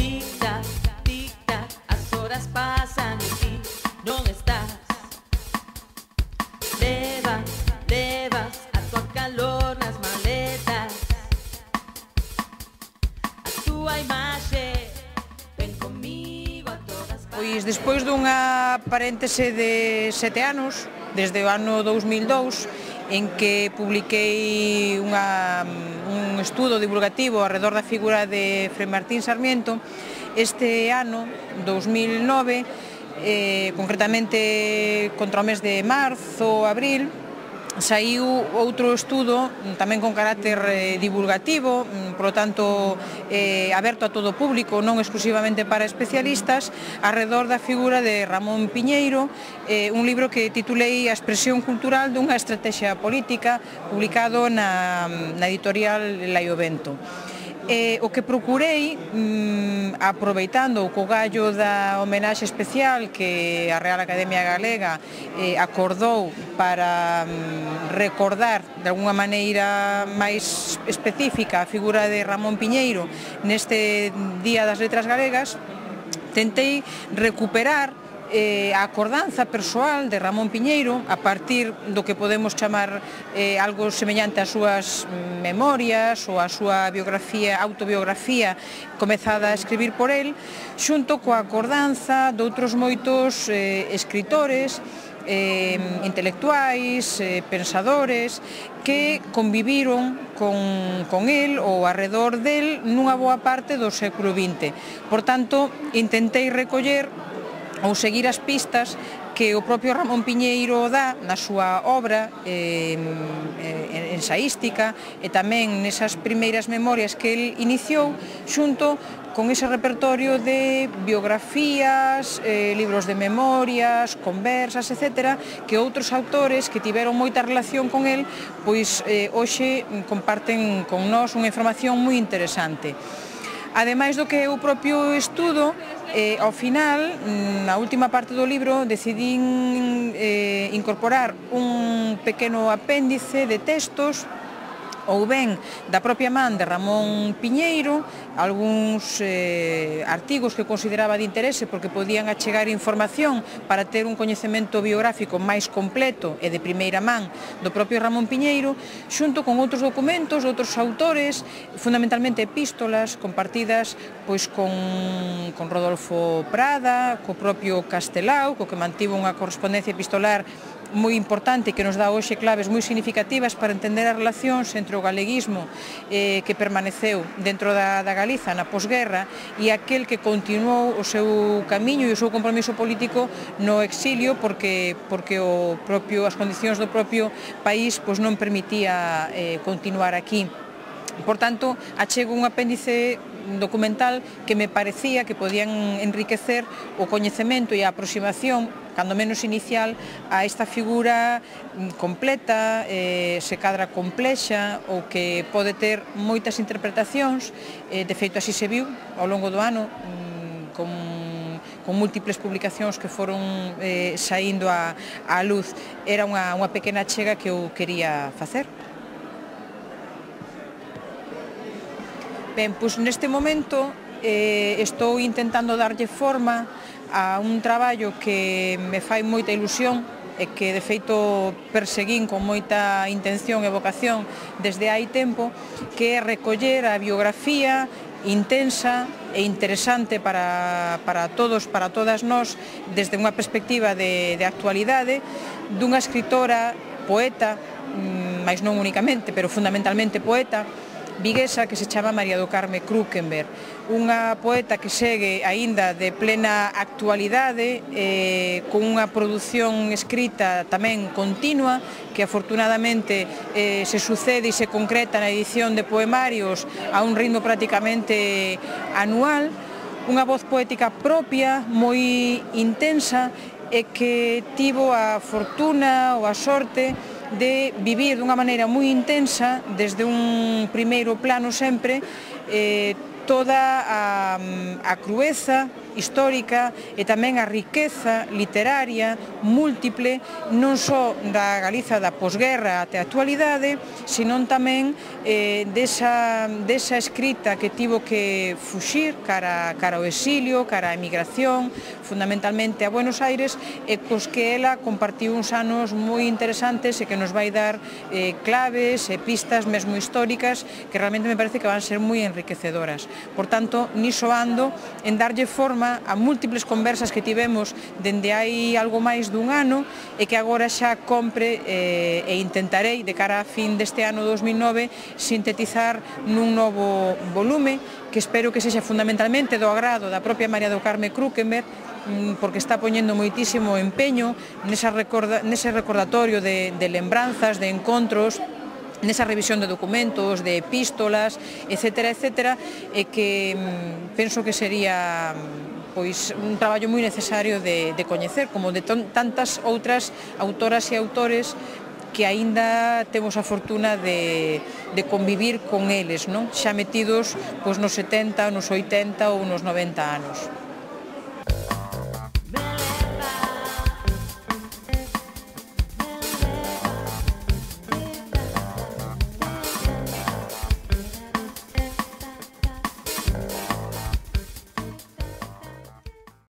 Tic-tac, tic-tac, as horas pasan e ti non estás. Levas a tua calor nas maletas, a túa imaxe, ven comigo a todas partes. Pois despois dunha paréntese de 7 anos, desde o ano 2002, en que publiquei un estudo divulgativo arredor da figura de Fray Martín Sarmiento, este ano, 2009, concretamente contra o mes de marzo, abril, saiu outro estudo tamén con carácter divulgativo, por lo tanto aberto a todo o público, non exclusivamente para especialistas, arredor da figura de Ramón Piñeiro, un libro que titulei A expresión cultural dunha estrategia política, publicado na editorial Laiovento. O que procurei, aproveitando o cogallo da homenaxe especial que a Real Academia Galega acordou para recordar de alguna maneira máis específica a figura de Ramón Piñeiro neste Día das Letras Galegas, tentei recuperar a acordanza persoal de Ramón Piñeiro a partir do que podemos chamar algo semellante ás súas memorias ou a súa autobiografía comezada a escribir por el, xunto coa acordanza de outros moitos escritores, intelectuais, pensadores que conviviron con el ou arredor del nunha boa parte do século XX. Por tanto, intentei recoller ou seguir as pistas que o propio Ramón Piñeiro dá na súa obra ensaística e tamén nesas primeiras memorias que el iniciou, xunto con ese repertorio de biografías, libros de memorias, conversas, etc., que outros autores que tiveron moita relación con el, pois hoxe comparten con nós unha información moi interesante. Ademais do que o propio estudo, ao final, na última parte do libro, decidín incorporar un pequeno apéndice de textos ou ben da propia man de Ramón Piñeiro, algúns artigos que consideraba de interese porque podían achegar información para ter un coñecemento biográfico máis completo e de primeira man do propio Ramón Piñeiro, xunto con outros documentos, outros autores, fundamentalmente epístolas compartidas pois con Rodolfo Prada, co propio Castelao, co que mantivo unha correspondencia epistolar moi importante que nos dá hoxe claves moi significativas para entender as relacións entre o galeguismo que permaneceu dentro da Galiza na posguerra e aquel que continuou o seu camiño e o seu compromiso político no exilio porque as condicións do propio país non permitía continuar aquí. Por tanto, achego un apéndice documental que me parecía que podían enriquecer o coñecemento e a aproximación, cando menos inicial, a esta figura completa, se cadra complexa, ou que pode ter moitas interpretacións. De feito, así se viu ao longo do ano, con múltiples publicacións que foron saindo á luz. Era unha pequena achega que eu quería facer. Ben, pois neste momento estou intentando darlle forma a un traballo que me fai moita ilusión e que de feito perseguín con moita intención e vocación desde hai tempo, que é recoller a biografía intensa e interesante para todos, para todas nós, desde unha perspectiva de actualidade, dunha escritora, poeta, mais non únicamente, pero fundamentalmente poeta, viguesa, que se chama María do Carme Krukenberg, unha poeta que segue aínda de plena actualidade, con unha produción escrita tamén continua, que afortunadamente se sucede e se concreta na edición de poemarios a un ritmo prácticamente anual, unha voz poética propia, moi intensa, e que tivo a fortuna ou a sorte de vivir dunha maneira moi intensa, desde un primeiro plano sempre, toda a crueza histórica e tamén a riqueza literaria múltiple non só da Galiza da posguerra até a actualidade, senón tamén desa escrita que tivo que fuxir cara ao exilio, cara á emigración, fundamentalmente a Buenos Aires, e cos que ela compartiu uns anos moi interesantes e que nos vai dar claves e pistas mesmo históricas que realmente me parece que van ser moi enriquecedoras. Por tanto, niso ando en darlle forma a múltiples conversas que tivemos dende hai algo máis dun ano e que agora xa compre e intentarei de cara a fin deste ano 2009 sintetizar nun novo volume que espero que sexa fundamentalmente do agrado da propia María do Carme Krúquenberg, porque está poñendo moitísimo empeño nese recordatorio de lembranzas, de encontros, nesa revisión de documentos, de epístolas, etcétera, etcétera, e que penso que sería pois un traballo moi necesario de coñecer, como de tantas outras autoras e autores que aínda temos a fortuna de convivir con eles, non? Xa metidos pois nos 70, nos 80 ou nos 90 anos.